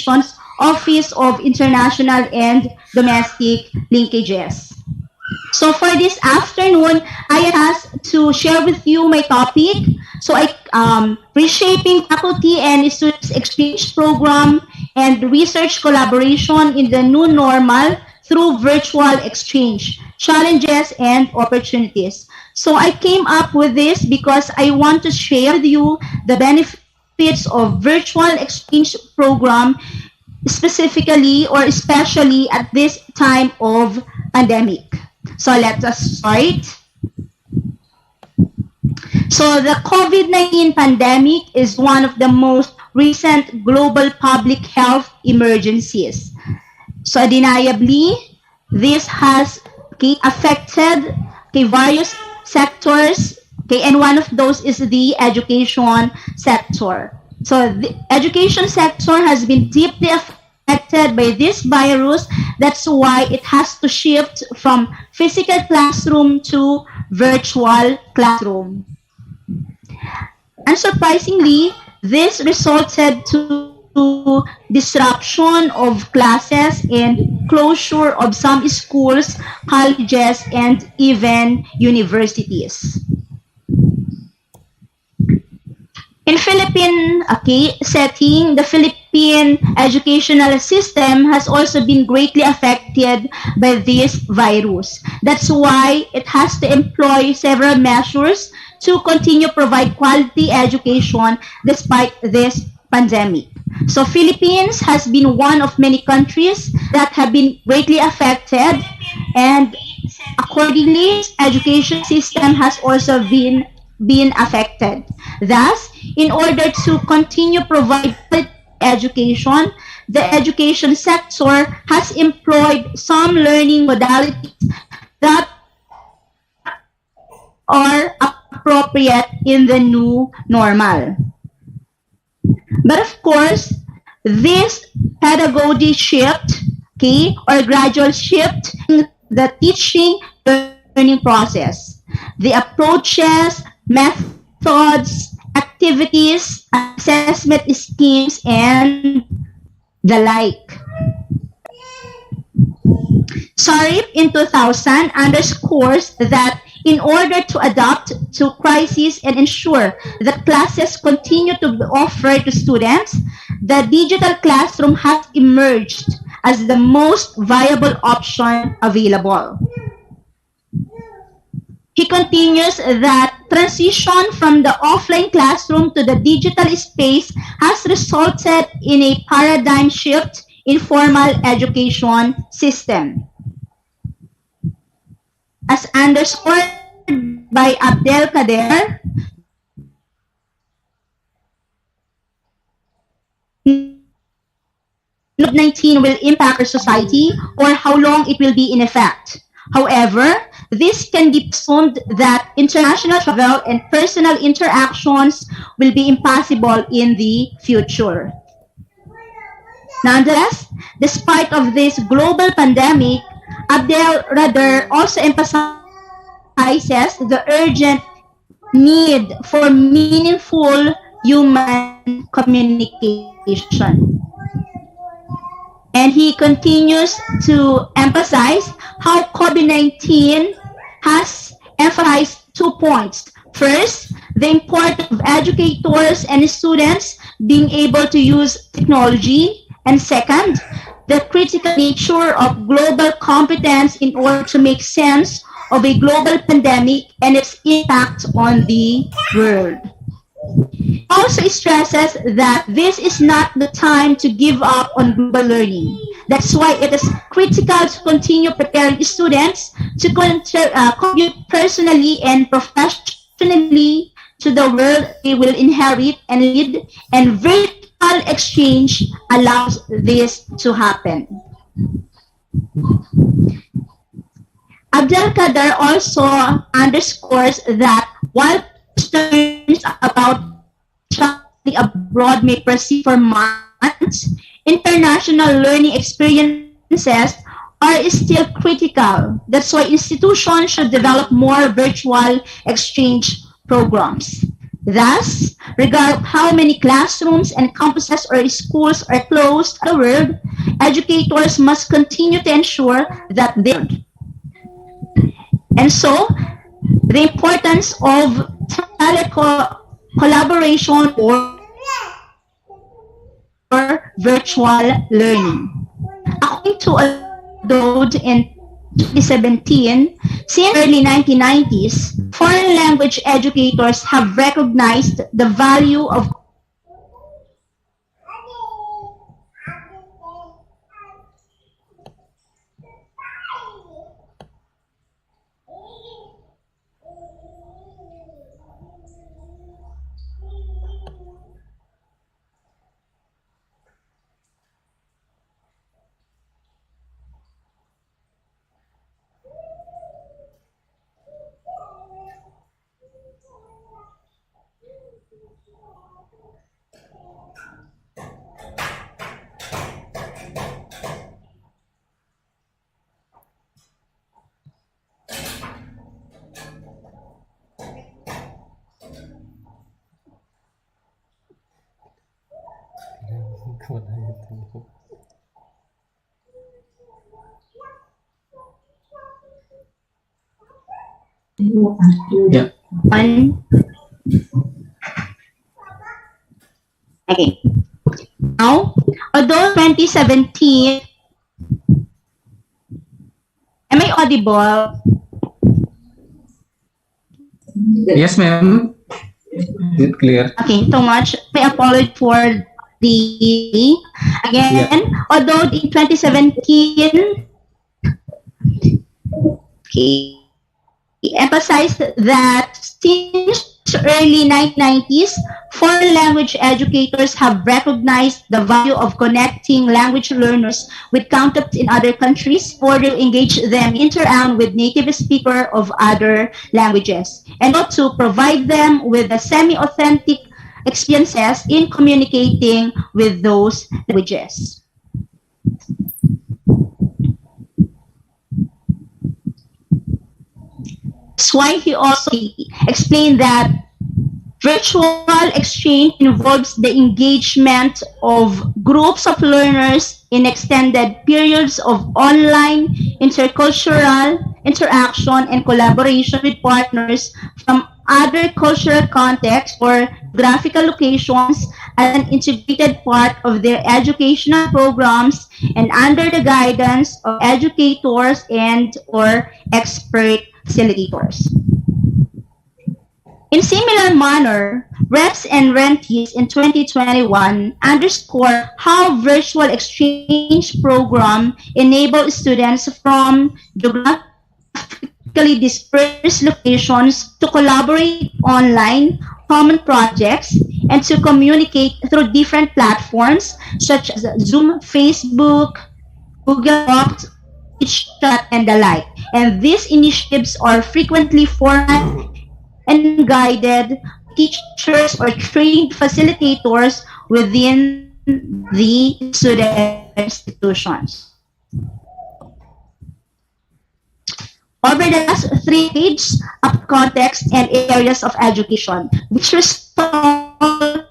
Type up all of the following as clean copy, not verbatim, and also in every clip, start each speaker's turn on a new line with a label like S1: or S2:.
S1: Administration's Office of International and Domestic Linkages. So for this afternoon, I asked to share with you my topic. So reshaping faculty and students exchange program and research collaboration in the new normal through virtual exchange, challenges and opportunities. So I came up with this because I want to share with you the benefits of virtual exchange program, specifically or especially at this time of pandemic. So let us start. So the COVID-19 pandemic is one of the most recent global public health emergencies. So undeniably, this has affected various sectors, and one of those is the education sector. So the education sector has been deeply affected by this virus. That's why it has to shift from physical classroom to virtual classroom. Unsurprisingly, this resulted to disruption of classes and closure of some schools, colleges, and even universities. In Philippine setting, the Philippine educational system has also been greatly affected by this virus. That's why it has to employ several measures to continue provide quality education despite this pandemic. So Philippines has been one of many countries that have been greatly affected, and accordingly, education system has also been affected. Thus, in order to continue provide education, the education sector has employed some learning modalities that are appropriate in the new normal. But of course, this pedagogy shift, or gradual shift in the teaching learning process, the approaches, methods, activities, assessment schemes, and the like. SARIP in 2000 underscores that in order to adapt to crisis and ensure that classes continue to be offered to students, the digital classroom has emerged as the most viable option available. He continues that transition from the offline classroom to the digital space has resulted in a paradigm shift in formal education system. As underscored by Abdelkader, COVID-19 will impact our society or how long it will be in effect. However, this can be assumed that international travel and personal interactions will be impossible in the future. Nonetheless, despite of this global pandemic, Abdelkader also emphasizes the urgent need for meaningful human communication. And he continues to emphasize how COVID-19 has emphasized 2 points. First, the importance of educators and students being able to use technology. And second, the critical nature of global competence in order to make sense of a global pandemic and its impact on the world. It also stresses that this is not the time to give up on global learning. That's why it is critical to continue preparing students to contribute personally and professionally to the world they will inherit and lead, and virtual exchange allows this to happen. Abdelkader also underscores that while concerns about traveling abroad may persist for months, international learning experiences are still critical. That's why institutions should develop more virtual exchange programs. Thus, regardless of how many classrooms and campuses or schools are closed in the world, educators must continue to ensure that they are. And so, the importance of collaboration or virtual learning. According to a Dode in 2017, since early 1990s, foreign language educators have recognized the value of
S2: Yeah.
S1: one. Okay. Now, although 2017, am I audible?
S2: Yes, ma'am. Is it clear?
S1: Okay, so much. I apologize for the again.
S2: Yeah.
S1: Although in 2017, okay, emphasized that since early 1990s, foreign language educators have recognized the value of connecting language learners with counterparts in other countries in order to engage them, interact with native speakers of other languages, and to provide them with the semi-authentic experiences in communicating with those languages. That's why he also explained that virtual exchange involves the engagement of groups of learners in extended periods of online intercultural interaction and collaboration with partners from other cultural contexts or graphical locations as an integrated part of their educational programs and under the guidance of educators and or expert facilitators. In similar manner, reps and rentees in 2021 underscore how virtual exchange program enable students from geographically dispersed locations to collaborate online common projects and to communicate through different platforms such as Zoom, Facebook, Google Docs, chat, and the like. And these initiatives are frequently formatted and guided teachers or trained facilitators within the student institutions. Over the last 3 decades of context and areas of education, which resulted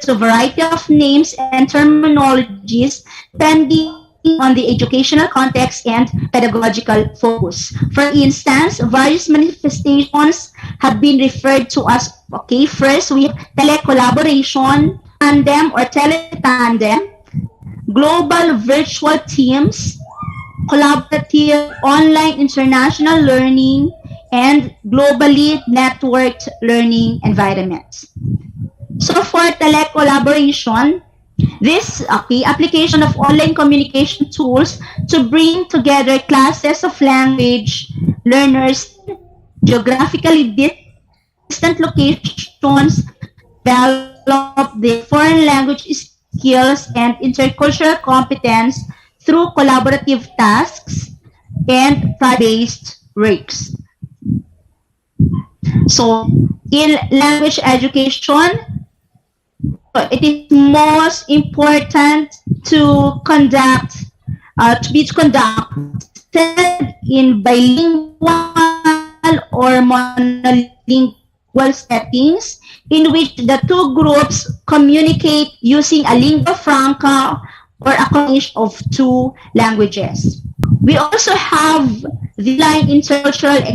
S1: to a variety of names and terminologies depending on the educational context and pedagogical focus. For instance, various manifestations have been referred to as, okay, first we have telecollaboration, tandem or teletandem, global virtual teams, collaborative online international learning, and globally networked learning environments. So for telecollaboration, this application of online communication tools to bring together classes of language learners geographically distant locations, develop their foreign language skills and intercultural competence through collaborative tasks and project-based works. So, in language education, it is most important to be conducted in bilingual or monolingual settings in which the two groups communicate using a lingua franca or a combination of two languages. We also have the online intercultural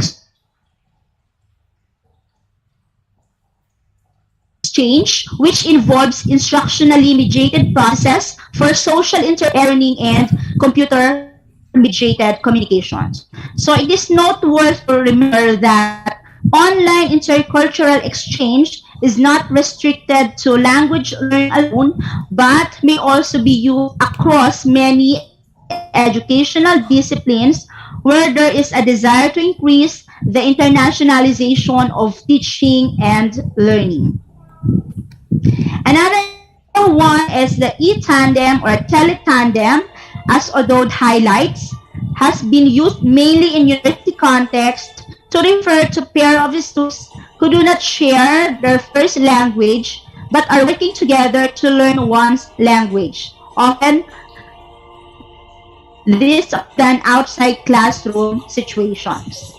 S1: exchange, which involves instructionally mediated process for social learning and computer mediated communications. So it is noteworthy to remember that online intercultural exchange is not restricted to language learning alone, but may also be used across many educational disciplines where there is a desire to increase the internationalization of teaching and learning. Another one is the e-tandem or teletandem, as Odod highlights, has been used mainly in university context to refer to pair of students who do not share their first language but are working together to learn one's language. Often, this is done outside classroom situations.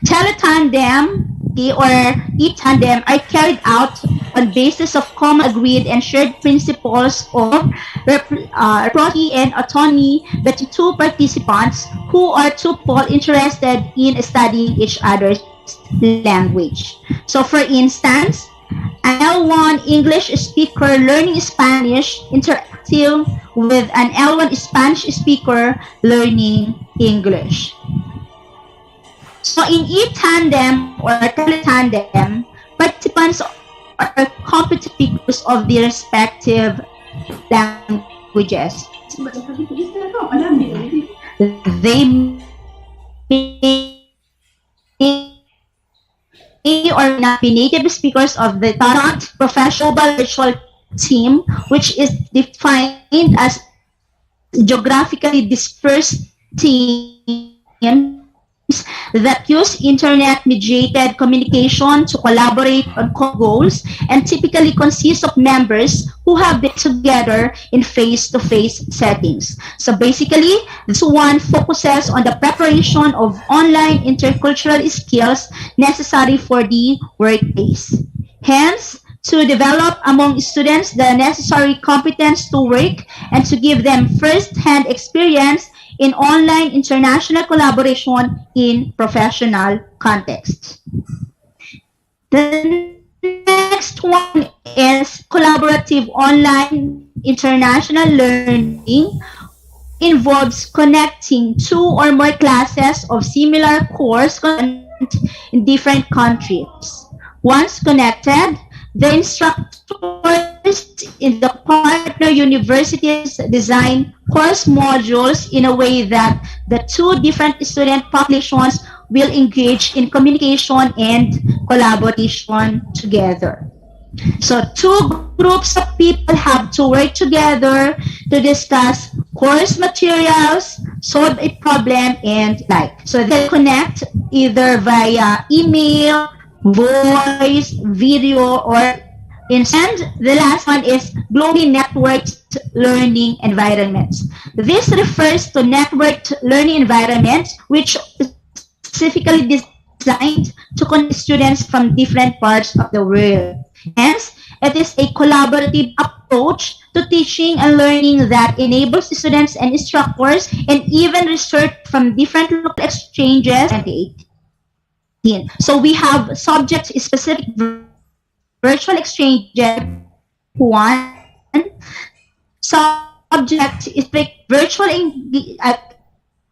S1: Teletandem or e-tandem are carried out on basis of common agreed and shared principles of reciprocity and autonomy between two participants who are two people interested in studying each other's language. So for instance, an L1 English speaker learning Spanish interacting with an L1 Spanish speaker learning English. So in e-tandem or teletandem, participants are competent speakers of their respective languages. They may or not be native speakers of the current professional virtual team, which is defined as geographically dispersed teams that use internet-mediated communication to collaborate on common goals and typically consist of members who have been together in face-to-face settings. So basically, this one focuses on the preparation of online intercultural skills necessary for the workplace. Hence, to develop among students the necessary competence to work and to give them first-hand experience in online international collaboration in professional contexts. The next one is collaborative online international learning, involves connecting two or more classes of similar course content in different countries. Once connected, the instructors in the partner universities design course modules in a way that the two different student populations will engage in communication and collaboration together. So two groups of people have to work together to discuss course materials, solve a problem, and like. So they connect either via email, voice, video, or and the last one is globally networked learning environments. This refers to networked learning environments which specifically designed to connect students from different parts of the world. Hence, it is a collaborative approach to teaching and learning that enables students and instructors and even research from different local exchanges. 2018. So we have subject-specific virtual exchanges, one, subject-specific virtual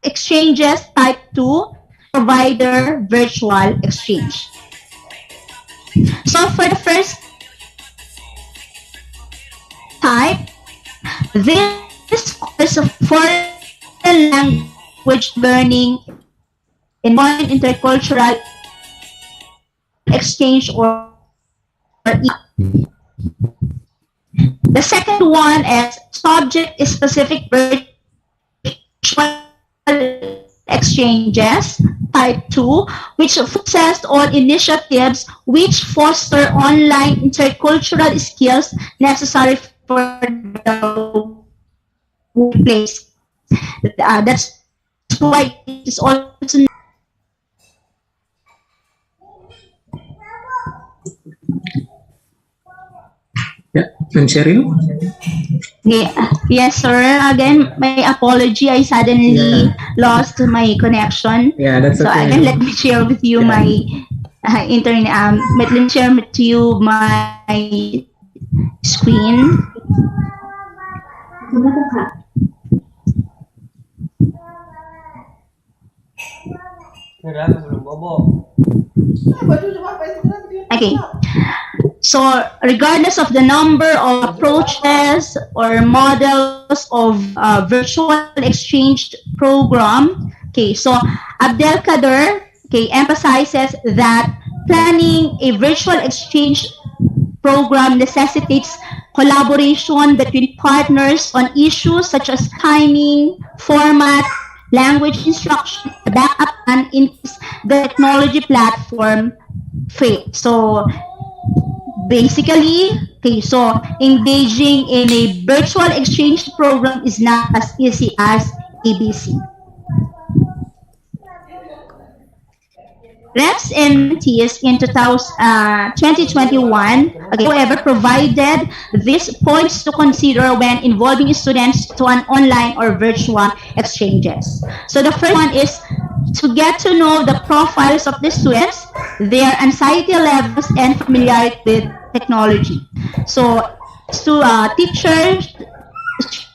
S1: exchanges, type 2, provider virtual exchange. So for the first type, this course of foreign language learning in one intercultural exchange or the second one is subject-specific virtual exchanges, type 2, which focuses on initiatives which foster online intercultural skills necessary for the workplace. That's why it is also
S2: And Cheryl?
S1: Yes, sir. Again, my apology. I suddenly lost my connection.
S2: Yeah, that's
S1: So
S2: okay.
S1: again, let me share with you my internet. Let me share with you my screen. Okay. So regardless of the number of approaches or models of virtual exchange program, okay, so Abdelkader, okay, emphasizes that planning a virtual exchange program necessitates collaboration between partners on issues such as timing, format, language instruction, backup, and in case the technology platform fails. So basically, okay, so engaging in a virtual exchange program is not as easy as ABC. Reps and mentees in 2021, okay, however, provided these points to consider when involving students to an online or virtual exchanges. So the first one is to get to know the profiles of the students, their anxiety levels, and familiarity with technology. So teachers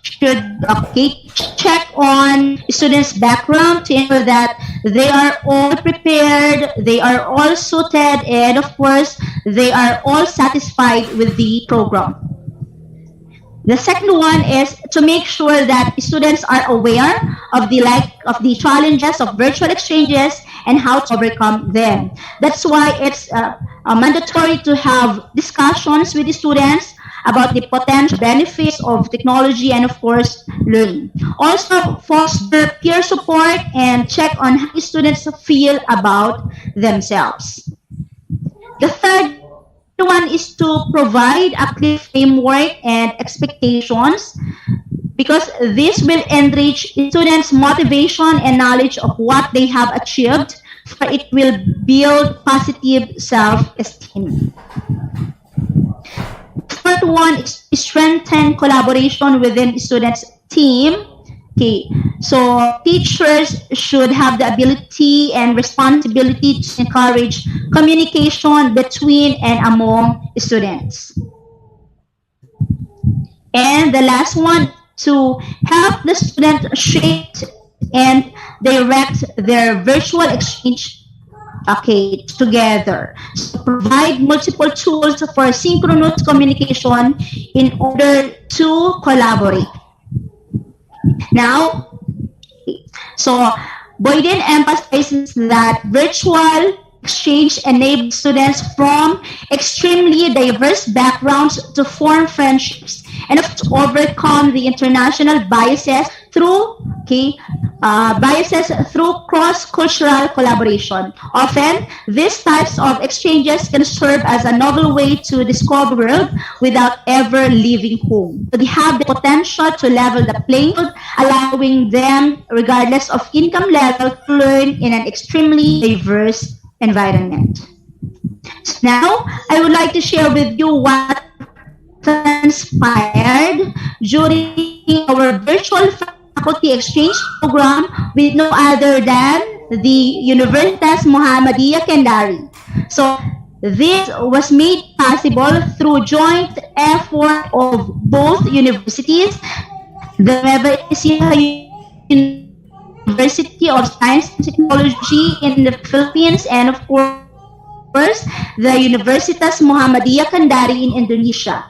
S1: should check on students' background to ensure that they are all prepared, they are all suited, and of course, they are all satisfied with the program. The second one is to make sure that students are aware of the challenges of virtual exchanges and how to overcome them. That's why it's mandatory to have discussions with the students about the potential benefits of technology and of course learning. Also foster peer support and check on how students feel about themselves. The third one is to provide a clear framework and expectations because this will enrich students' motivation and knowledge of what they have achieved, for it will build positive self-esteem. Fourth one is strengthen collaboration within students' team. Okay, so teachers should have the ability and responsibility to encourage communication between and among students. And the last one, to help the student shape and direct their virtual exchange together. So provide multiple tools for synchronous communication in order to collaborate. Now, so Boyden emphasizes that virtual exchange enables students from extremely diverse backgrounds to form friendships and to overcome the international biases through cross-cultural collaboration. Often, these types of exchanges can serve as a novel way to discover the world without ever leaving home. So they have the potential to level the playing field, allowing them, regardless of income level, to learn in an extremely diverse environment. So now, I would like to share with you what transpired during our virtual faculty exchange program with no other than the Universitas Muhammadiyah Kendari. So this was made possible through joint effort of both universities, the Nueva Ecija University of Science and Technology in the Philippines, and of course the Universitas Muhammadiyah Kendari in Indonesia.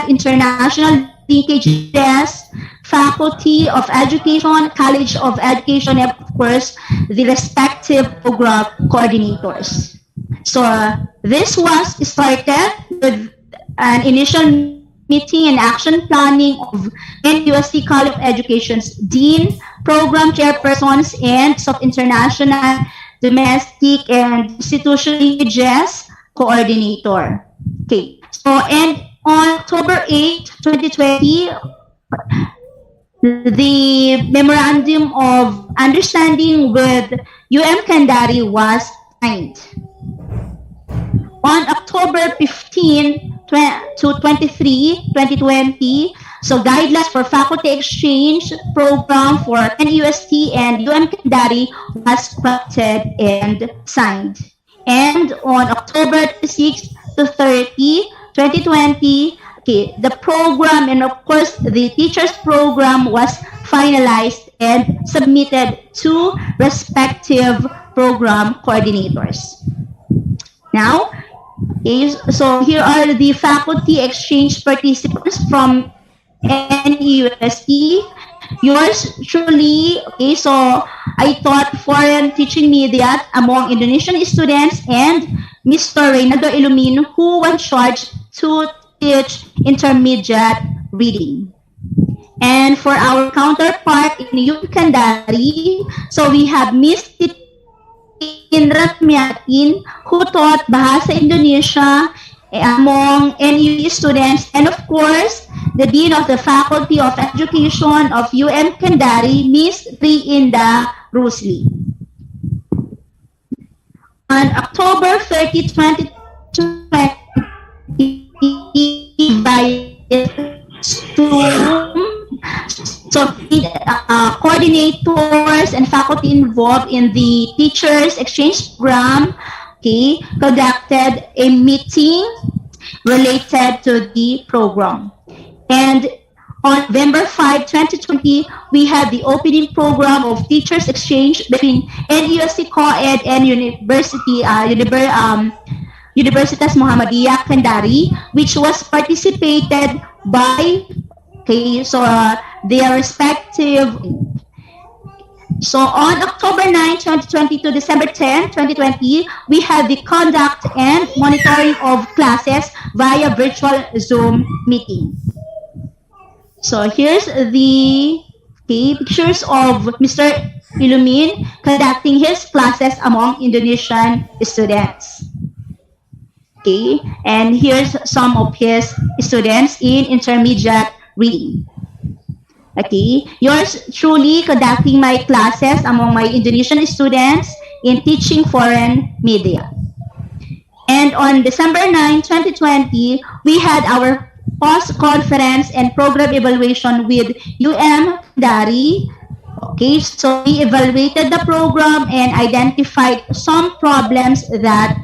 S1: International linkages, Faculty of Education, College of Education, and of course, the respective program coordinators. So this was started with an initial meeting and action planning of NUST College of Education's Dean, Program Chairpersons, and of International, Domestic, and Institutional Linkages Coordinator. Okay, so and on October 8, 2020, the Memorandum of Understanding with UM Kendari was signed. on October 15 to 23, 2020, so guidelines for faculty exchange program for NUST and UM Kendari was crafted and signed. And on October 6 to 30, 2020, okay, the program and of course the teachers program was finalized and submitted to respective program coordinators. Now, okay, so here are the faculty exchange participants from NUST. Yours truly, okay, so I taught foreign teaching media among Indonesian students and Mr. Reynaldo Ilumin, who was charged to teach intermediate reading. And for our counterpart in UM Kendari, so we have Miss Indra Miatin, who taught Bahasa Indonesia among NUE students, and of course, the Dean of the Faculty of Education of UM Kendari, Miss Triinda Rusli. On October 30, 2020, by Zoom, so coordinators and faculty involved in the teachers exchange program, okay, conducted a meeting related to the program. And on November 5, 2020, we had the opening program of teachers exchange between NUST Co-Ed and Universitas Muhammadiyah Kendari, which was participated by, okay, so their respective. So on October 9, 2020 to December 10, 2020, we had the conduct and monitoring of classes via virtual Zoom meeting. So here's the pictures of Mr. Ilumin conducting his classes among Indonesian students. Okay, and here's some of his students in intermediate reading. Okay, yours truly conducting my classes among my Indonesian students in teaching foreign media. And on December 9, 2020, we had our post-conference and program evaluation with UM Kendari. Okay, so we evaluated the program and identified some problems that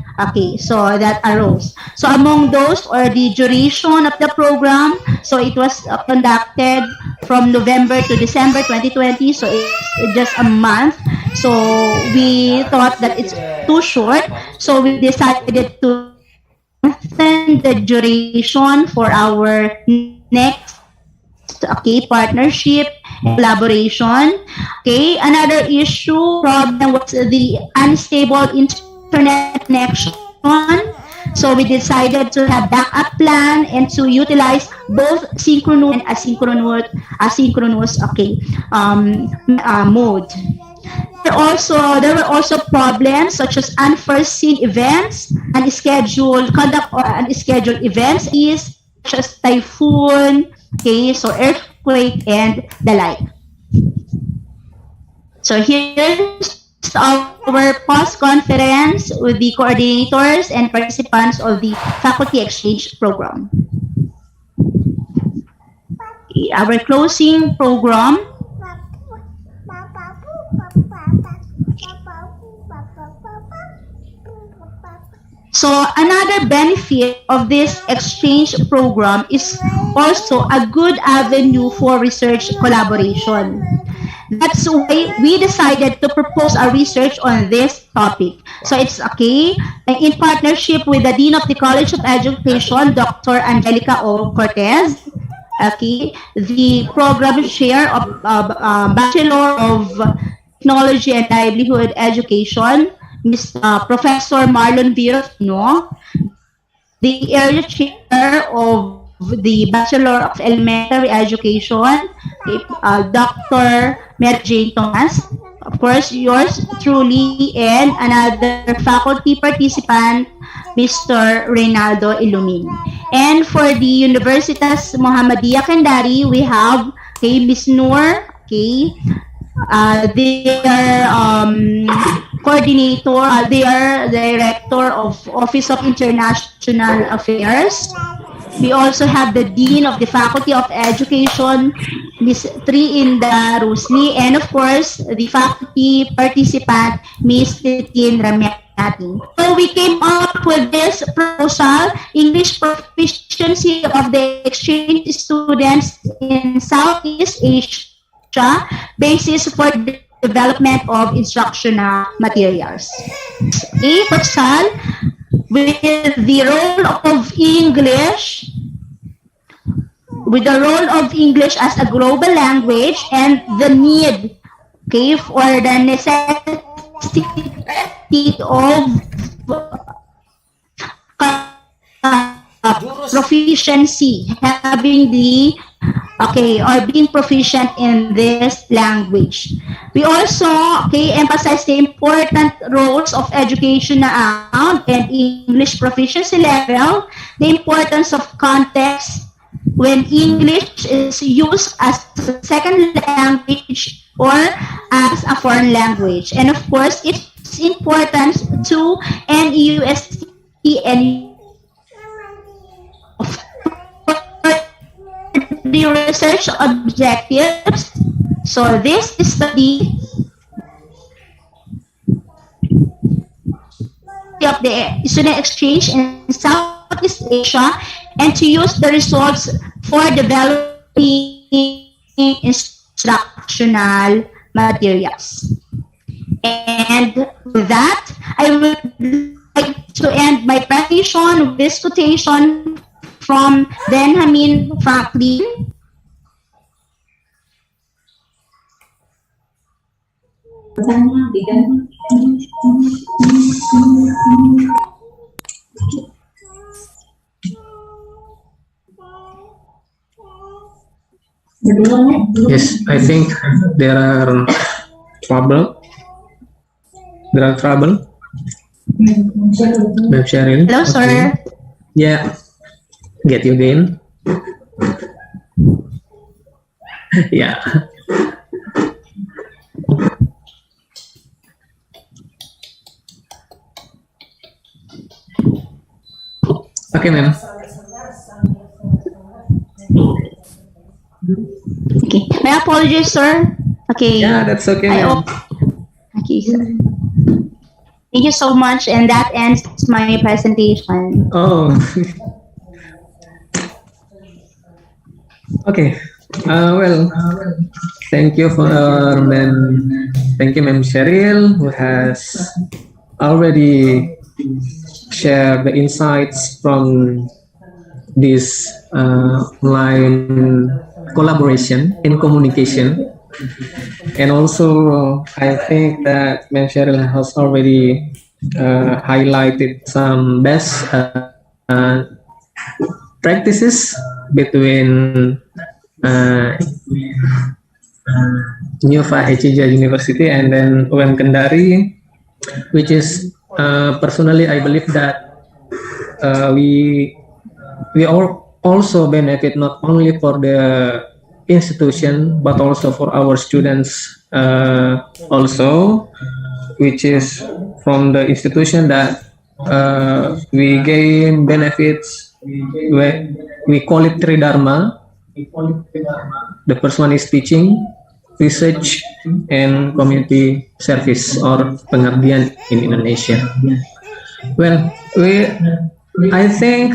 S1: arose. So among those are the duration of the program. So it was conducted from November to December 2020. So it's just a month. So we thought that it's too short. So we decided to lengthen the duration for our next partnership and collaboration. Okay, another problem was the unstable internet connection. So we decided to have backup plan and to utilize both synchronous and asynchronous mode. There were also problems such as unforeseen events, unscheduled events, such as typhoon, okay, so earthquake and the like. So here's our post-conference with the coordinators and participants of the faculty exchange program. Okay, our closing program. So another benefit of this exchange program is also a good avenue for research collaboration. That's why we decided to propose a research on this topic. So it's okay, in partnership with the Dean of the College of Education, Dr. Angelica O. Cortez. Okay, the program chair of Bachelor of Technology and Livelihood Education, Professor Marlon Virofino, the area chair of the Bachelor of Elementary Education, Dr. Mary Jane Thomas, of course, yours truly, and another faculty participant, Mr. Reynaldo Ilumin. And for the Universitas Muhammadiyah Kendari, we have Miss Noor, their coordinator, they are director of Office of International Affairs. We also have the Dean of the Faculty of Education, Ms. Triinda Rusli, and of course, the faculty participant, Ms. Titin Ramyati. So we came up with this proposal, English proficiency of the exchange students in Southeast Asia, basis for the development of instructional materials. A proposal with the role of English, with the role of English as a global language and the need, okay, for the necessity of proficiency, having the or being proficient in this language. We also emphasize the important roles of education and English proficiency level, the importance of context when English is used as a second language or as a foreign language, and of course its importance to NEUST and the research objectives. So this is the of the student exchange in Southeast Asia, and to use the results for developing instructional materials. And with that, I would like to end my presentation with this quotation from Benjamin Franklin.
S2: Yes, I think there are trouble. There are trouble. Ma'am Cheryl.
S1: Hello, sir.
S2: Yeah, get you again. Yeah. Okay, ma'am.
S1: Okay, my apologies, sir. Okay.
S2: Yeah, that's okay, ma'am.
S1: Okay, sir. Thank you so much, and that ends my presentation.
S2: Oh. Okay. Well, thank you Ma'am Cheryl, who has already shared the insights from this online collaboration in communication. And also, I think that Ma'am Cheryl has already highlighted some best practices between New Fahijah University and then UM Kendari, which is personally I believe that we all also benefit not only for the institution but also for our students also, which is from the institution that we gain benefits. We call it Tridharma. The first one is teaching, research, and community service or pengabdian in Indonesia. Well, I think,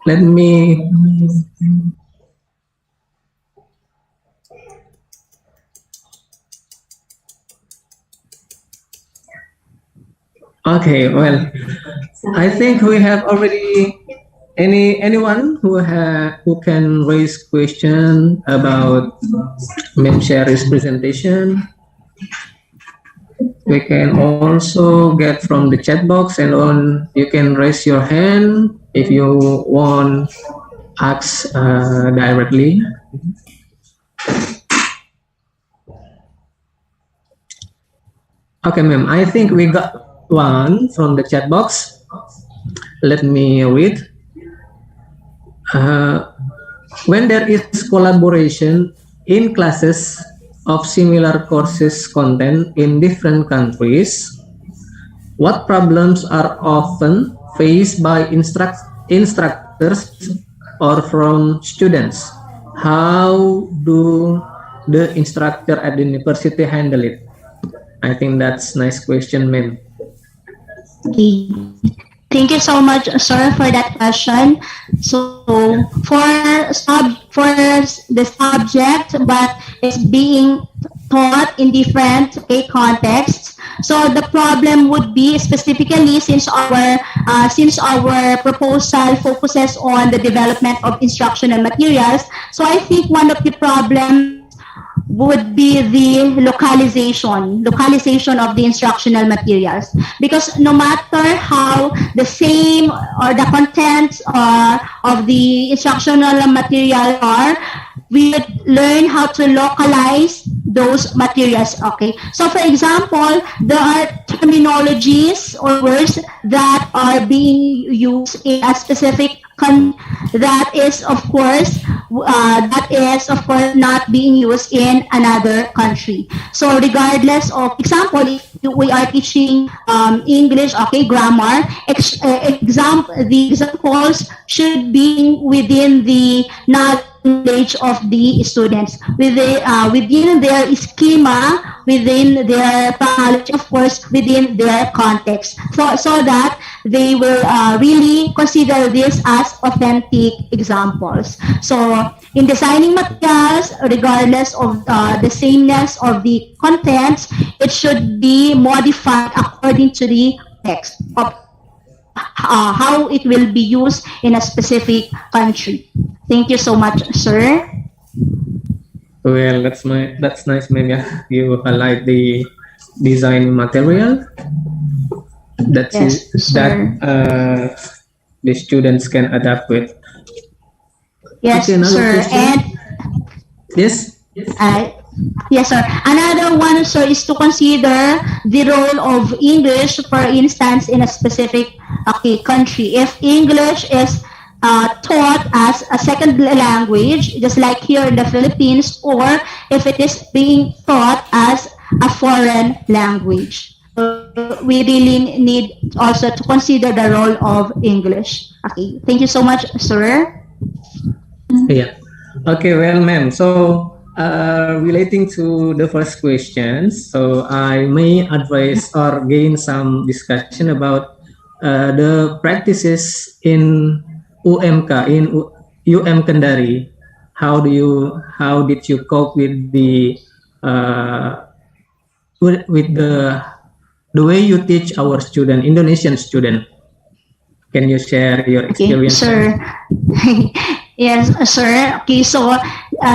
S2: let me okay, well, I think we have already anyone who can raise question about Ma'am Sherry's presentation. We can also get from the chat box, and on you can raise your hand if you want ask directly. Okay, ma'am. I think we got one from the chat box. Let me read. When there is collaboration in classes of similar courses content in different countries? What problems are often faced by instructors or from students? How do the instructor at the university handle it? I think that's nice question, ma'am.
S1: Okay. Thank you so much, sir, for that question. So for the subject, but it's being taught in different contexts. So the problem would be specifically since our proposal focuses on the development of instructional materials. So I think one of the problems would be the localization of the instructional materials, because no matter how the same or the contents of the instructional material are, we would learn how to localize those materials. Okay, so for example, there are terminologies or words that are being used in a specific that is of course not being used in another country. So regardless of example, if we are teaching English, okay, grammar, the examples should be within the knowledge of the students, within their schema, within their knowledge, of course, within their context, so that they will really consider this as authentic examples. So in designing materials, regardless of the sameness of the contents, it should be modified according to the text of how it will be used in a specific country. Thank you so much, sir.
S2: Well, that's nice, ma'am. Yeah, you highlight the design material that
S1: Yes, sir.
S2: the students can adapt with.
S1: Yes,
S2: Okay, another
S1: sir.
S2: question.
S1: And
S2: Yes.
S1: yes, sir. Another one, sir, is to consider the role of English, for instance, in a specific country. If English is taught as a second language, just like here in the Philippines, or if it is being taught as a foreign language. We really need also to consider the role of English. Okay, thank you so much, sir.
S2: Yeah. Okay, well, ma'am. So, relating to the first question, so I may advise or gain some discussion about the practices in UMK, in Kendari. How did you cope with uh, with the way you teach our student, Indonesian student? Can you share your
S1: Okay,
S2: experience, ma'am?
S1: sir. Yes, sir. Okay, so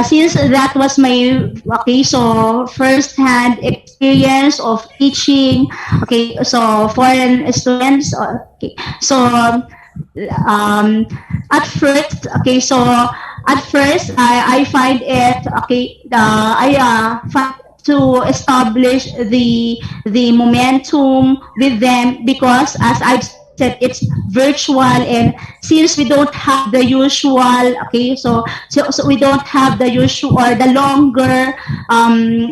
S1: since that was my first-hand experience of teaching. Okay, so foreign students. Okay, so um, at first, I find it I find to establish the momentum with them, because as I've said, it's virtual, and since we don't have the usual so we don't have the usual or the longer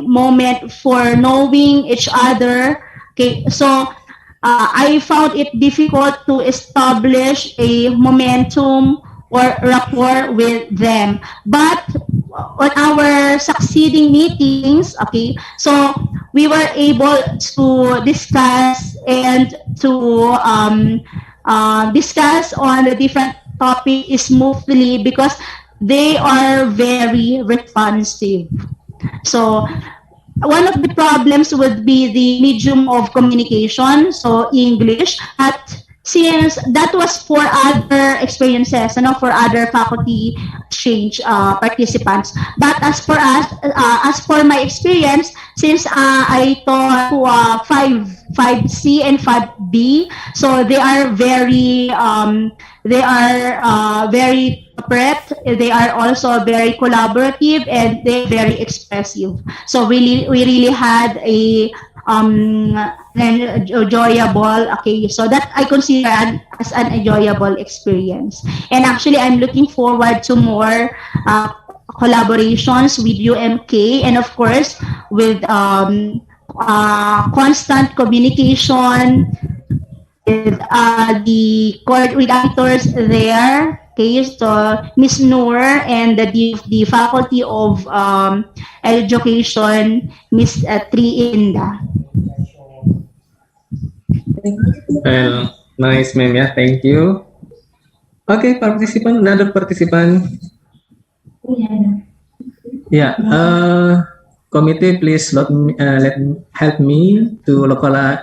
S1: moment for knowing each other. Okay, so I found it difficult to establish a momentum or rapport with them. But on our succeeding meetings, okay, so we were able to discuss and to discuss on the different topic smoothly, because they are very responsive. So one of the problems would be the medium of communication, so English. At since that was for other experiences, for other faculty exchange participants. But as for my experience, since I taught to 5C and 5B, so they are very prepped. They are also very collaborative, and they're very expressive. So we really had an enjoyable, so that I consider as an enjoyable experience. And actually, I'm looking forward to more collaborations with UMK, and of course with constant communication with with actors there. Okay, so Miss Noor and the Faculty of Education, Miss Triinda.
S2: Well, nice, ma'am. Yeah, thank you. Okay, participant, another participant. Yeah, committee, please help me to localize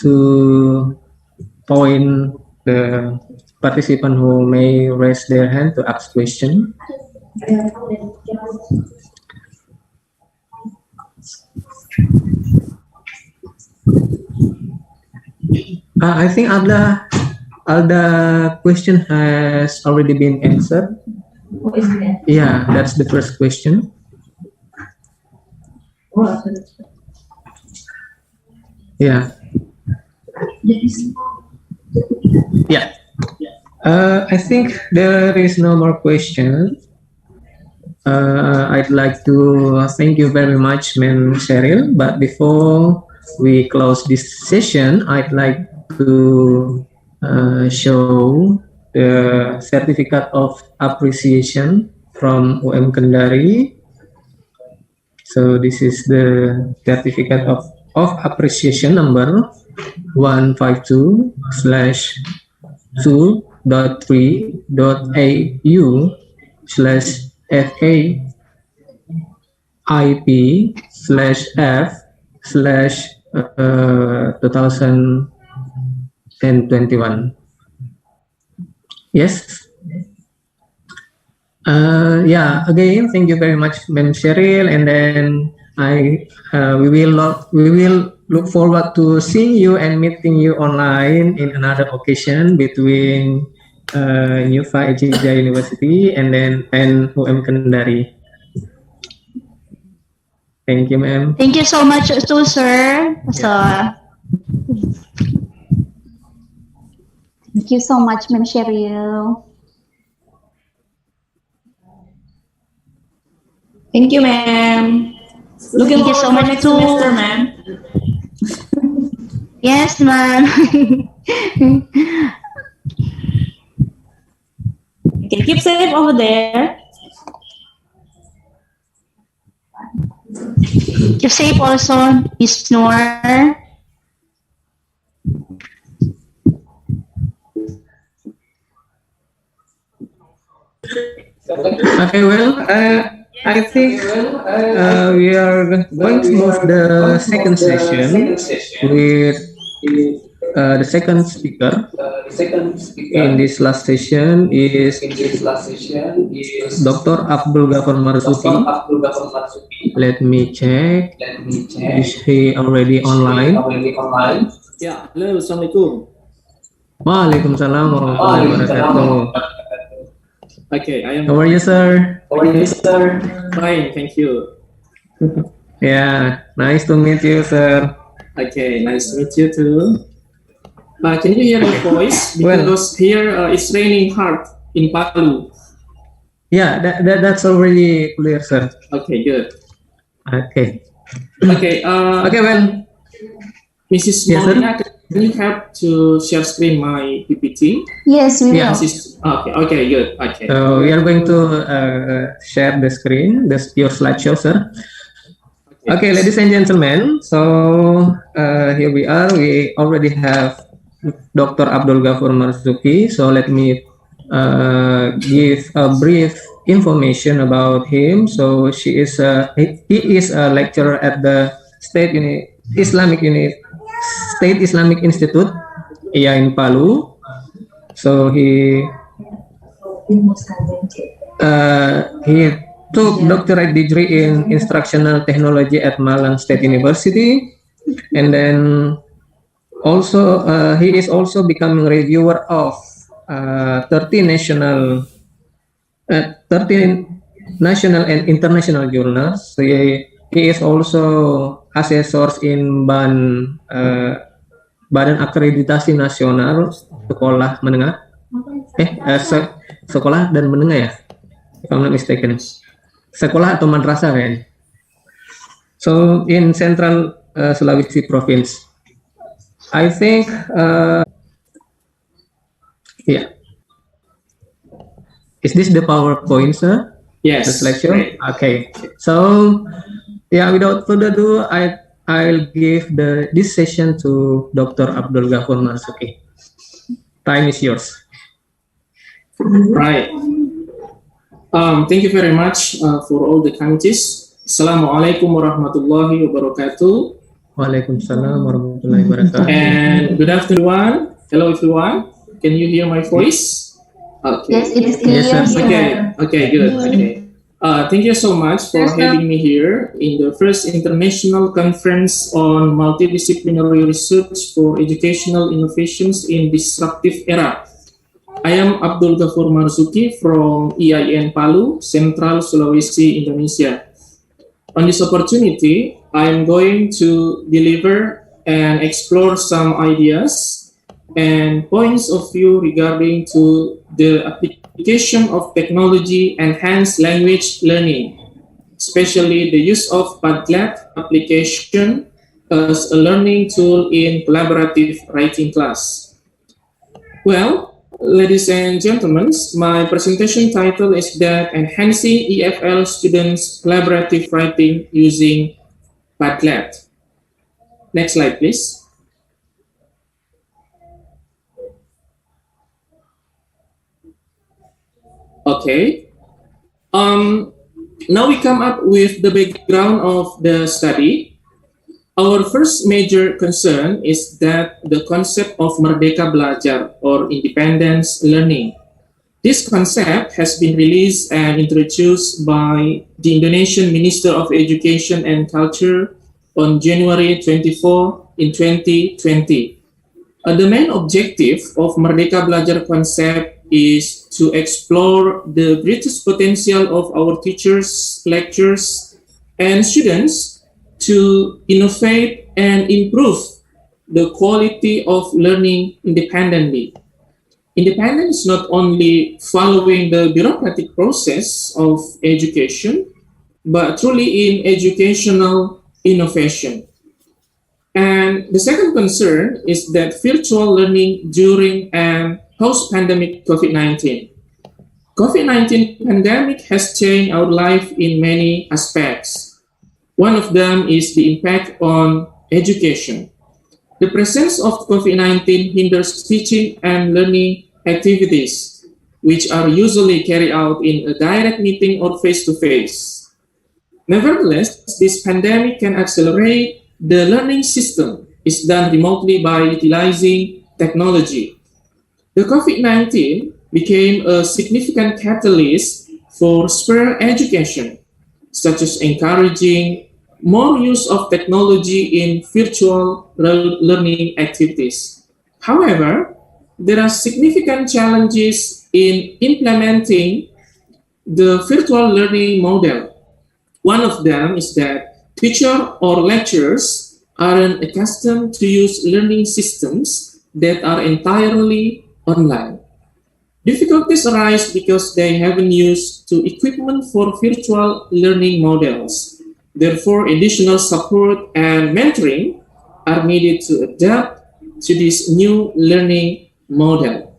S2: to point the participant who may raise their hand to ask question. I think Alda question has already been answered. Yeah, that's the first question. Yeah. Yeah. I think there is no more question. I'd like to thank you very much, Ma'am Cheryl. But before we close this session, I'd like to show the certificate of appreciation from UM Kendari. So this is the certificate of appreciation number 152.3.au/FAIP/2021. Yes. Yeah. Again, thank you very much, Ma'am Cheryl, and then we will look forward to seeing you and meeting you online in another occasion between Nyufa Ejija University and UM Kendari. Thank you, ma'am.
S1: Thank you so much, too, sir. So,
S3: thank you so much, Ma'am Cheryl.
S4: Thank you, ma'am. Looking
S1: thank you so much,
S4: next
S1: too.
S4: semester, ma'am.
S1: Yes, ma'am.
S4: Okay, keep safe over there.
S1: Keep safe also, Miss Noor.
S2: Okay, well, I think we are going to move the second session with the second speaker. In this last session is Dr. Abdul Ghafar Marzuki. Let me check. Is he already online?
S5: Ya, halo, assalamualaikum.
S2: Waalaikumsalam warahmatullahi wabarakatuh.
S5: Okay, I am.
S2: How are you, sir?
S5: Fine, thank you.
S2: Yeah, nice to meet you, sir.
S5: Okay, nice to meet you too. Can you hear my voice? Because here it's raining hard in Palu.
S2: Yeah, that's already clear, sir.
S5: Okay, good.
S2: Okay.
S5: Okay.
S2: Okay, well,
S5: Mrs.
S2: Yes,
S5: Molina, can you help to share screen my PPT?
S3: Yes, we will.
S5: Okay, good. Okay.
S2: So we are going to share the screen, your slideshow, sir. Okay, ladies and gentlemen. So here we are. We already have Dr. Abdul Ghafar Marzuki. So let me give a brief information about him. So he is a lecturer at the State Islamic Institute, in Palu. So he took doctorate degree in instructional technology at Malang State University, and then also he is also becoming reviewer of 13 national and international journals. So he is also assessors in Badan Akreditasi Nasional Sekolah Menengah. Sekolah dan Menengah, ya. if I'm not mistaken. Sekolah atau madrasah kayaknya. So in Central Sulawesi Province, I think, yeah. Is this the PowerPoint, sir?
S5: Yes.
S2: The slideshow?
S5: Right.
S2: Okay. So, yeah, without further ado, I'll give this session to Dr. Abdul Ghafur Marzuki. Time is yours.
S5: Right. Thank you very much for all the comments. Assalamualaikum warahmatullahi wabarakatuh.
S2: Waalaikumsalam warahmatullahi wabarakatuh.
S5: And good afternoon. Hello, everyone. Can you hear my voice? Okay.
S3: Yes, it is clear.
S2: Yes, sir.
S5: Okay, good. Okay. Thank you so much for having me here in the first international conference on multidisciplinary research for educational innovations in disruptive era. I am Abdul Ghafur Marzuki from EIN Palu, Central Sulawesi, Indonesia. On this opportunity, I am going to deliver and explore some ideas and points of view regarding to the application of technology enhanced language learning, especially the use of Padlet application as a learning tool in collaborative writing class. Well, ladies and gentlemen, my presentation title is that Enhancing EFL Students' Collaborative Writing Using Padlet. Next slide, please. Okay. Now we come up with the background of the study. Our first major concern is that the concept of Merdeka Belajar or independence learning. This concept has been released and introduced by the Indonesian Minister of Education and Culture on January 24 in 2020. The main objective of Merdeka Belajar concept is to explore the greatest potential of our teachers, lecturers, and students to innovate and improve the quality of learning independently. Independence is not only following the bureaucratic process of education, but truly in educational innovation. And the second concern is that virtual learning during and post-pandemic COVID-19. COVID-19 pandemic has changed our life in many aspects. One of them is the impact on education. The presence of COVID-19 hinders teaching and learning activities, which are usually carried out in a direct meeting or face-to-face. Nevertheless, this pandemic can accelerate the learning system is done remotely by utilizing technology. The COVID-19 became a significant catalyst for spur education, such as encouraging more use of technology in virtual learning activities. However, there are significant challenges in implementing the virtual learning model. One of them is that teachers or lecturers aren't accustomed to use learning systems that are entirely online. Difficulties arise because they haven't used to equipment for virtual learning models. Therefore, additional support and mentoring are needed to adapt to this new learning model.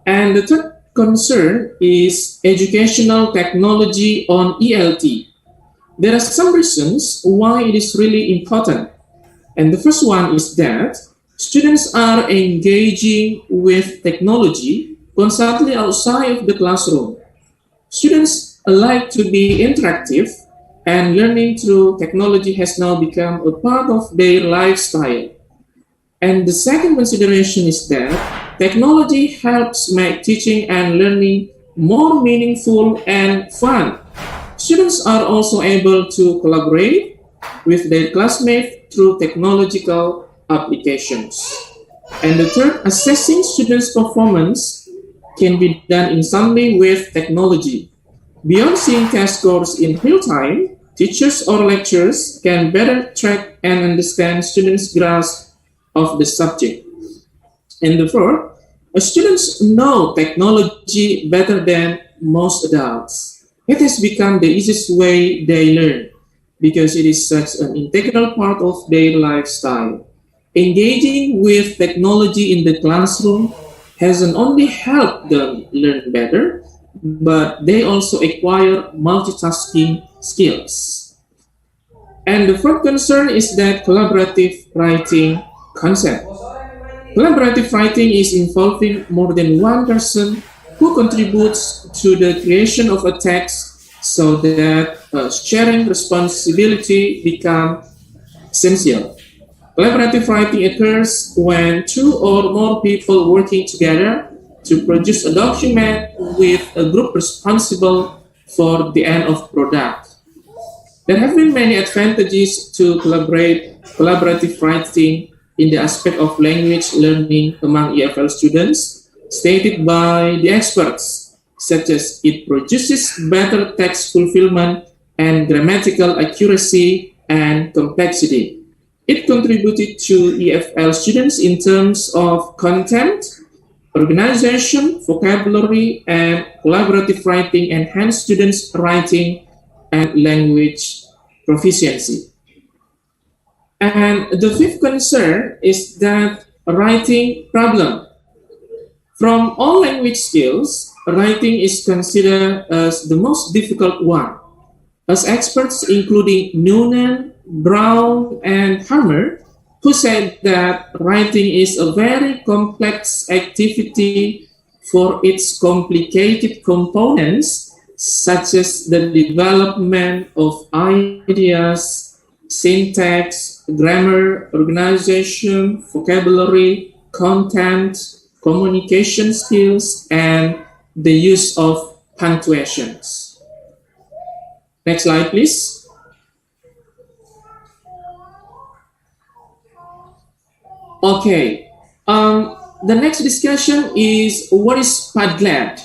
S5: And the third concern is educational technology on ELT. There are some reasons why it is really important. And the first one is that students are engaging with technology constantly outside of the classroom. Students like to be interactive, and learning through technology has now become a part of their lifestyle. And the second consideration is that technology helps make teaching and learning more meaningful and fun. Students are also able to collaborate with their classmates through technological applications. And the third, assessing students' performance can be done in some way with technology. Beyond seeing test scores in real time, teachers or lecturers can better track and understand students' grasp of the subject. And the fourth, students know technology better than most adults. It has become the easiest way they learn because it is such an integral part of their lifestyle. Engaging with technology in the classroom hasn't only helped them learn better, but they also acquire multitasking skills. And the fourth concern is that collaborative writing concept. Collaborative writing is involving more than one person who contributes to the creation of a text so that sharing responsibility becomes essential. Collaborative writing occurs when two or more people working together to produce a document with a group responsible for the end of product. There have been many advantages to collaborative writing in the aspect of language learning among EFL students, stated by the experts, such as it produces better text fulfillment and grammatical accuracy and complexity. It contributed to EFL students in terms of content, organization, vocabulary, and collaborative writing enhance students' writing and language proficiency. And the fifth concern is that writing problem. From all language skills, writing is considered as the most difficult one. As experts including Noonan, Brown, and Hammer, who said that writing is a very complex activity for its complicated components, such as the development of ideas, syntax, grammar, organization, vocabulary, content, communication skills, and the use of punctuations. Next slide, please. Okay, the next discussion is what is Padlet?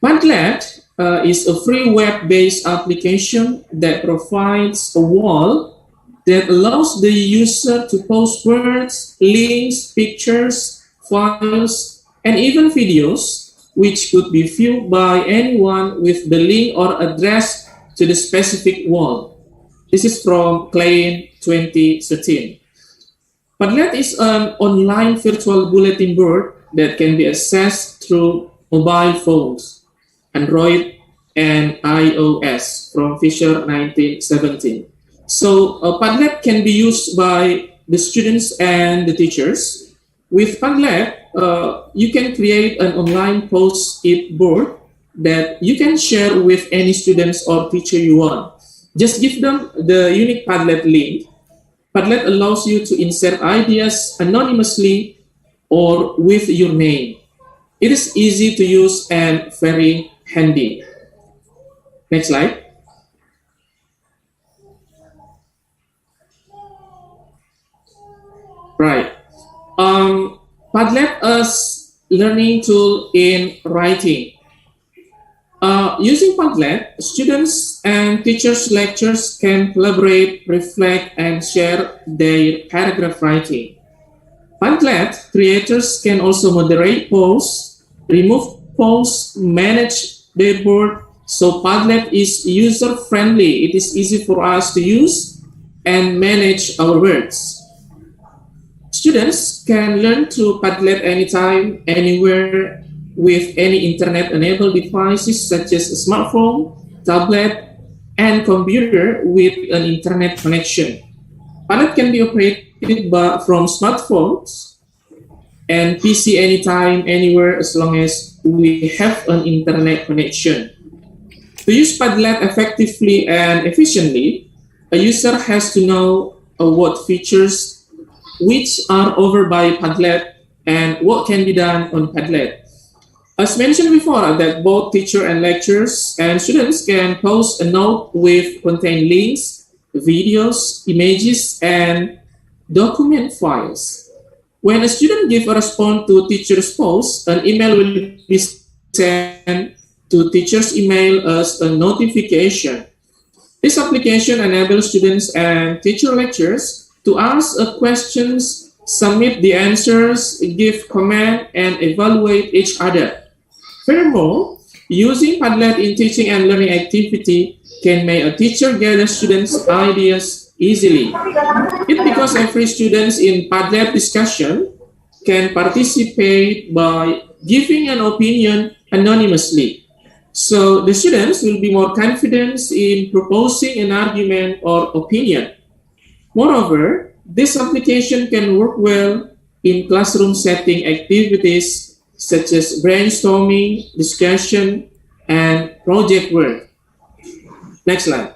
S5: Padlet is a free web-based application that provides a wall that allows the user to post words, links, pictures, files, and even videos, which could be viewed by anyone with the link or address to the specific wall. This is from Klein 2013. Padlet is an online virtual bulletin board that can be accessed through mobile phones, Android and iOS from Fisher 1917. So Padlet can be used by the students and the teachers. With Padlet, you can create an online post-it board that you can share with any students or teacher you want. Just give them the unique Padlet link. Padlet allows you to insert ideas anonymously or with your name. It is easy to use and very handy. Next slide. Right. Padlet is learning tool in writing. Using Padlet, students and teachers' lectures can collaborate, reflect, and share their paragraph writing. Padlet creators can also moderate posts, remove posts, manage their board. So Padlet is user-friendly. It is easy for us to use and manage our words. Students can learn to Padlet anytime, anywhere, with any internet-enabled devices such as a smartphone, tablet, and computer with an internet connection. Padlet can be operated from smartphones and PC anytime, anywhere, as long as we have an internet connection. To use Padlet effectively and efficiently, a user has to know what features which are offered by Padlet and what can be done on Padlet. As mentioned before, that both teacher and lecturers and students can post a note with contain links, videos, images, and document files. When a student gives a response to teacher's post, an email will be sent to teacher's email as a notification. This application enables students and teacher lecturers to ask questions, submit the answers, give comment, and evaluate each other. Furthermore, Using Padlet in teaching and learning activity can make a teacher gather students' ideas easily. It because every student in Padlet discussion can participate by giving an opinion anonymously. So the students will be more confident in proposing an argument or opinion. Moreover, this application can work well in classroom setting activities such as brainstorming, discussion, and project work. Next slide.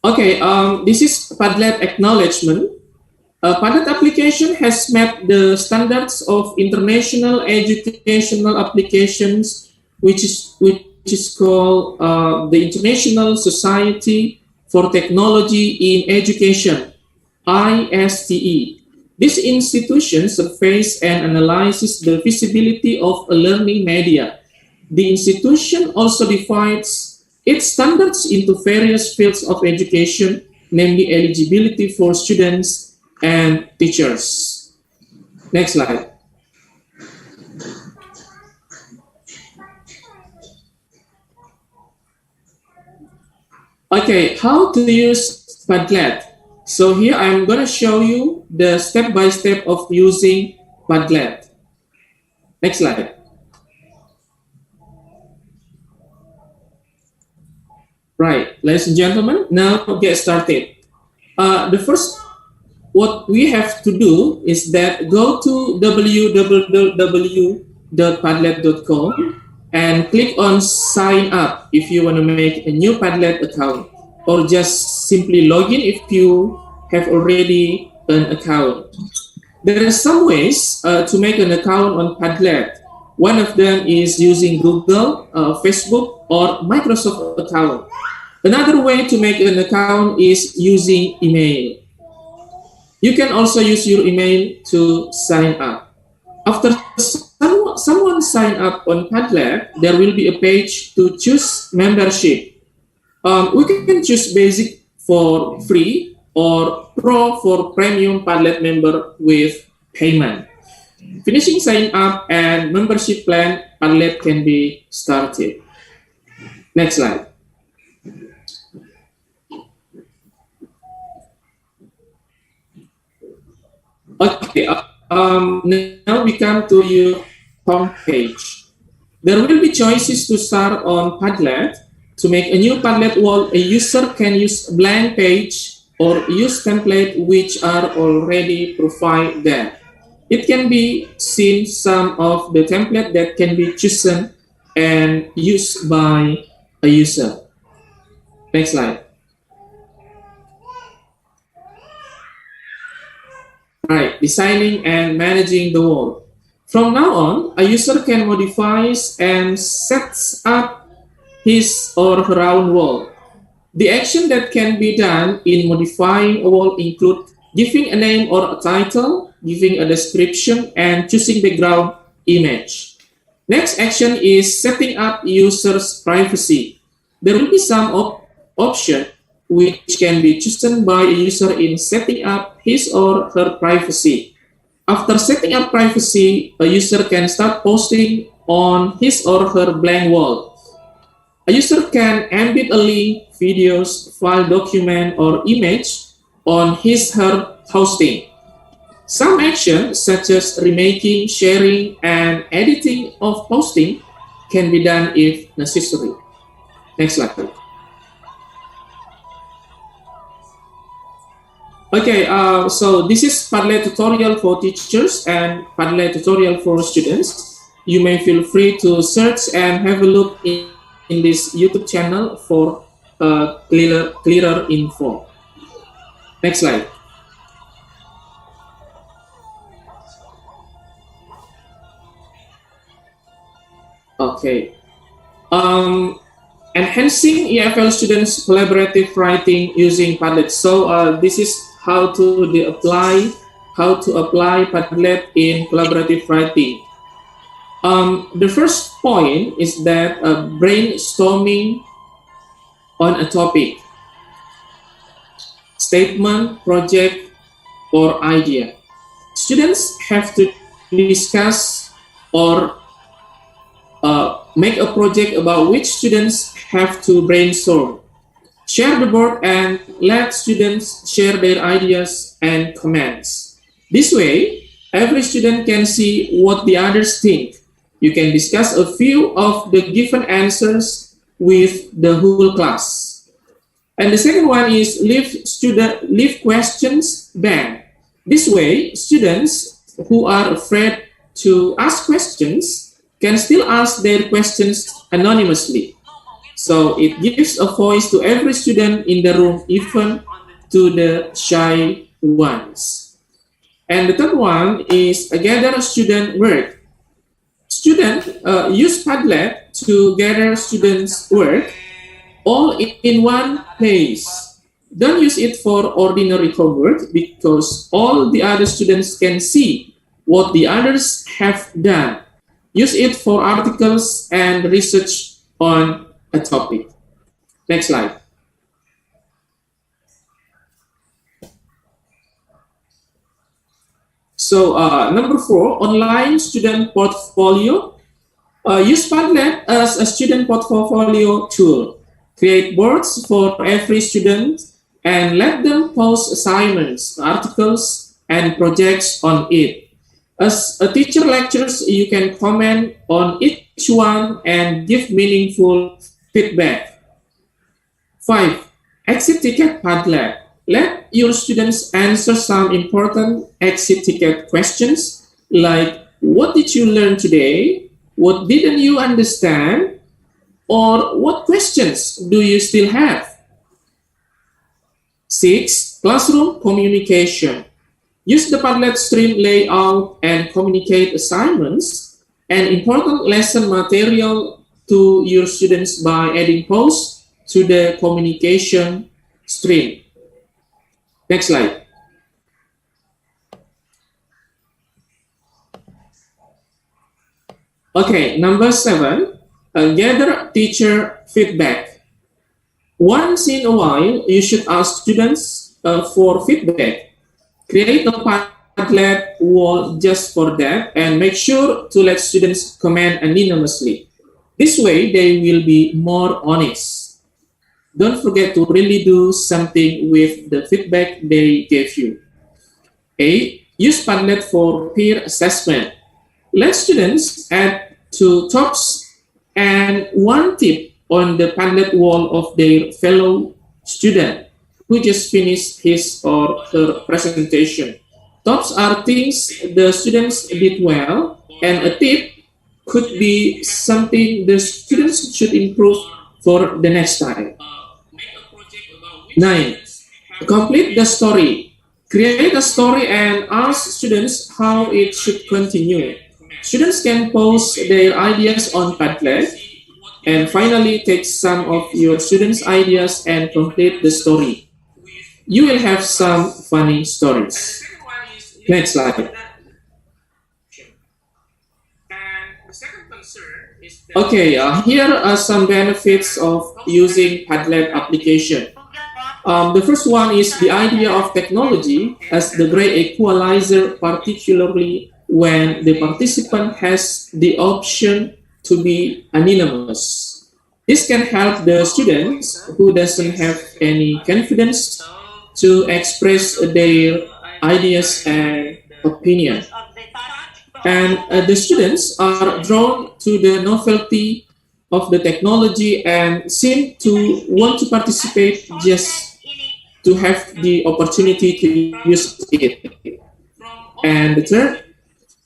S5: Okay, this is Padlet acknowledgement. Padlet application has met the standards of international educational applications, which is called the International Society for Technology in Education, ISTE. This institution surveys and analyzes the feasibility of a learning media. The institution also divides its standards into various fields of education, namely eligibility for students and teachers. Next slide. Okay, how to use Padlet. So here I'm going to show you the step-by-step of using Padlet. Next slide. Right, ladies and gentlemen, now get started. The first, what we have to do is that go to www.padlet.com and click on sign up if you want to make a new Padlet account, or just simply log in if you have already an account. There are some ways to make an account on Padlet. One of them is using Google, Facebook, or Microsoft account. Another way to make an account is using email. You can also use your email to sign up. After someone sign up on Padlet, there will be a page to choose membership. We can choose basic for free or pro for premium Padlet member with payment. Finishing sign up and membership plan, Padlet can be started. Next slide. Okay, now we come to your home page. There will be choices to start on Padlet. To make a new Padlet wall, a user can use a blank page or use template which are already provided there. It can be seen some of the template that can be chosen and used by a user. Next slide. Right, designing and managing the wall. From now on, a user can modify and set up his or her own wall. The action that can be done in modifying a wall include giving a name or a title, giving a description, and choosing background image. Next action is setting up user's privacy. There will be some option which can be chosen by a user in setting up his or her privacy. After setting up privacy, a user can start posting on his or her blank wall. A user can embed a link, videos, file, document, or image on his or her hosting. Some actions such as remaking, sharing, and editing of posting can be done if necessary. Next slide. Okay, so this is Padlet tutorial for teachers and Padlet tutorial for students. You may feel free to search and have a look in this YouTube channel for clearer info. Next slide. Okay. Enhancing EFL students' collaborative writing using Padlet. So this is how to apply Padlet in collaborative writing. The first point is that brainstorming on a topic, statement, project, or idea. students have to discuss or make a project about which students have to brainstorm. Share the board and let students share their ideas and comments. This way, every student can see what the others think. You can discuss a few of the given answers with the whole class. And the second one is leave questions blank. This way, students who are afraid to ask questions can still ask their questions anonymously. So it gives a voice to every student in the room, even to the shy ones. And the third one is gather student work. Students use Padlet to gather students' work all in one place. Don't use it for ordinary homework because all the other students can see what the others have done. Use it for articles and research on a topic. Next slide. So number 4, online student portfolio. Use Padlet as a student portfolio tool. Create boards for every student and let them post assignments, articles, and projects on it. As a teacher lectures, you can comment on each one and give meaningful feedback. 5. Exit ticket Padlet. Let your students answer some important exit ticket questions like, what did you learn today? What didn't you understand? Or what questions do you still have? 6. Classroom communication. Use the Padlet stream layout and communicate assignments and important lesson material to your students by adding posts to the communication stream. Next slide. Okay, number 7, gather teacher feedback. Once in a while, you should ask students for feedback. Create a Padlet wall just for that and make sure to let students comment anonymously. This way, they will be more honest. Don't forget to really do something with the feedback they gave you. 8. Use Padlet for peer assessment. Let students add 2 tops and 1 tip on the Padlet wall of their fellow student who just finished his or her presentation. Tops are things the students did well, and a tip could be something the students should improve for the next time. 9. Complete the story. Create a story and ask students how it should continue. Students can post their ideas on Padlet. And finally, take some of your students' ideas and complete the story. You will have some funny stories. Next slide. Okay, here are some benefits of using Padlet application. The first one is the idea of technology as the great equalizer, particularly when the participant has the option to be anonymous. This can help the students who doesn't have any confidence to express their ideas and opinion. And the students are drawn to the novelty of the technology and seem to want to participate just to have the opportunity to use it. And the third,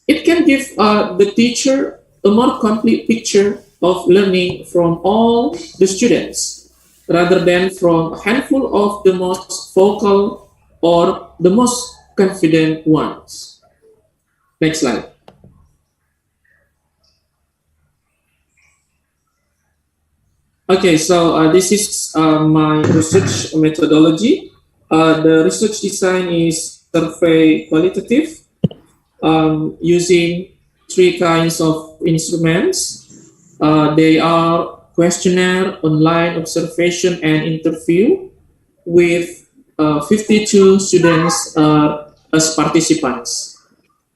S5: it can give the teacher a more complete picture of learning from all the students rather than from a handful of the most vocal or the most confident ones. Next slide. Okay, so this is my research methodology. The research design is survey qualitative using 3 kinds of instruments. They are questionnaire, online observation, and interview with 52 students as participants.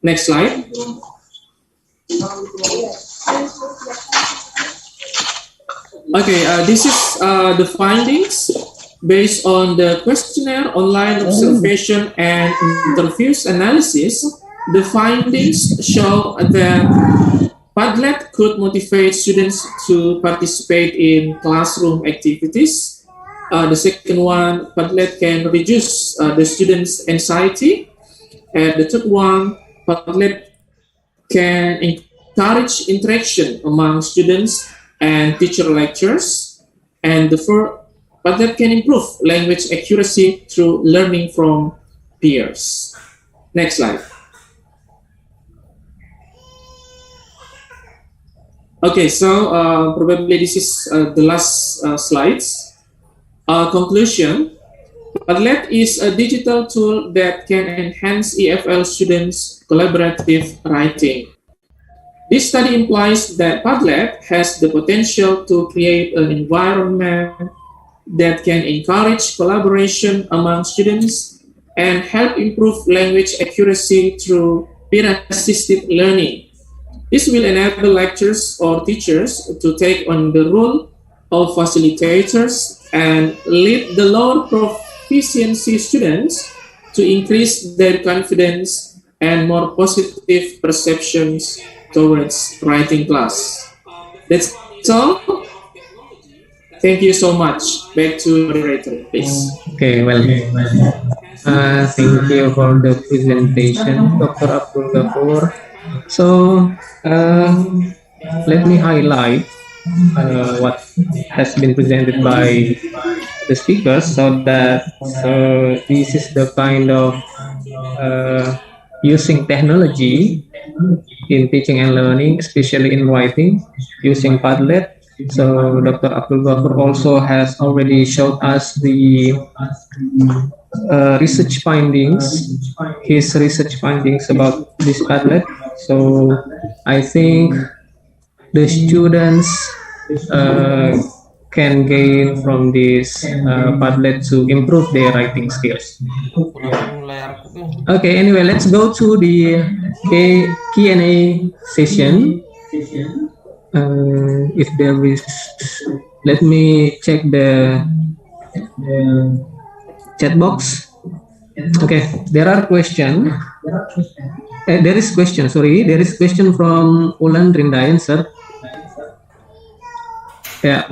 S5: Next slide. Okay, this is the findings based on the questionnaire, online observation, and interviews analysis. The findings show that Padlet could motivate students to participate in classroom activities. The second one, Padlet can reduce the students' anxiety. And the third one, Padlet can encourage interaction among students and teacher lectures. And the fourth, Padlet can improve language accuracy through learning from peers. Next slide. Okay, so probably this is the last slides. Conclusion. Padlet is a digital tool that can enhance EFL students' collaborative writing. This study implies that Padlet has the potential to create an environment that can encourage collaboration among students and help improve language accuracy through peer-assisted learning. This will enable lecturers or teachers to take on the role of facilitators and lead the lower proficiency students to increase their confidence and more positive perceptions towards writing class. That's all. Thank you so much. Back to moderator, please.
S2: Okay, well, thank you for the presentation, Dr. Abdul Ghafur. So, let me highlight what has been presented by the speakers, so that this is the kind of using technology in teaching and learning, especially in writing, using Padlet. So Dr. Abdul Ghafur also has already showed us the research findings, his research findings about this Padlet. So I think the students can gain from this Padlet to improve their writing skills. Okay, anyway, let's go to the Q&A session. If there is, let me check the chat box. Okay, there are questions. There is question. Sorry, there is question from Ulan Rindayan, sir. Yeah.